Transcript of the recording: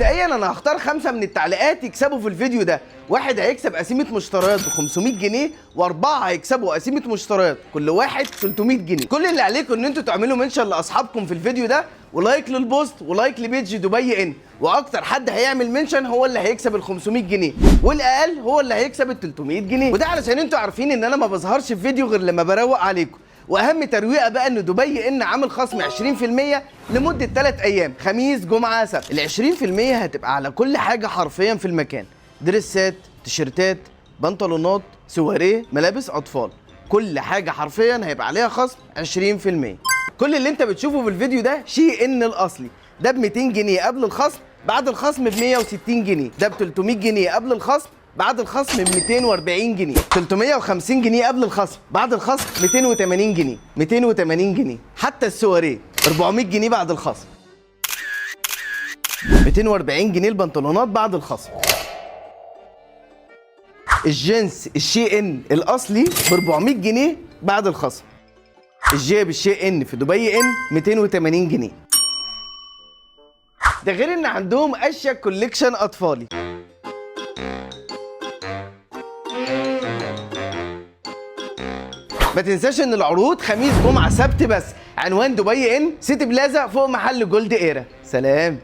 مبدئيا انا هختار 5 من التعليقات يكسبوا في الفيديو ده. واحد هيكسب قسيمه مشتريات ب 500 جنيه، واربعه هيكسبوا قسيمه مشتريات كل واحد 300 جنيه. كل اللي عليكم ان انتوا تعملوا منشن لاصحابكم في الفيديو ده، ولايك للبوست، ولايك لبيج دبي ان، واكتر حد هيعمل منشن هو اللي هيكسب ال 500 جنيه، والاقل هو اللي هيكسب ال 300 جنيه. وده علشان انتوا عارفين ان انا ما بظهرش في فيديو غير لما بروق عليكم. واهم ترويقه بقى ان دبي ان عامل خصم 20% لمده 3 ايام، خميس جمعه سبت. ال 20% هتبقى على كل حاجه حرفيا في المكان، دريسات، تيشيرتات، بنطلونات، سواريه، ملابس اطفال، كل حاجه حرفيا هيبقى عليها خصم 20%. كل اللي انت بتشوفه في الفيديو ده شي ان الاصلي، ده ب 200 جنيه قبل الخصم، بعد الخصم ب 160 جنيه، ده ب 300 جنيه قبل الخصم، بعد الخصم ب 240 جنيه، 350 جنيه قبل الخصم، بعد الخصم 280 جنيه، 280 جنيه. حتى السواريه 400 جنيه بعد الخصم، 240 جنيه البنطلونات بعد الخصم. الجنس الشي ان الاصلي ب 400 جنيه بعد الخصم. الجيب الشي ان في دبي ان 280 جنيه. ده غير ان عندهم اشيك كوليكشن اطفالي. ما تنساش ان العروض خميس جمعه سبت بس. عنوان دبي ان سيتي بلازا فوق محل جولد ايرا. سلام.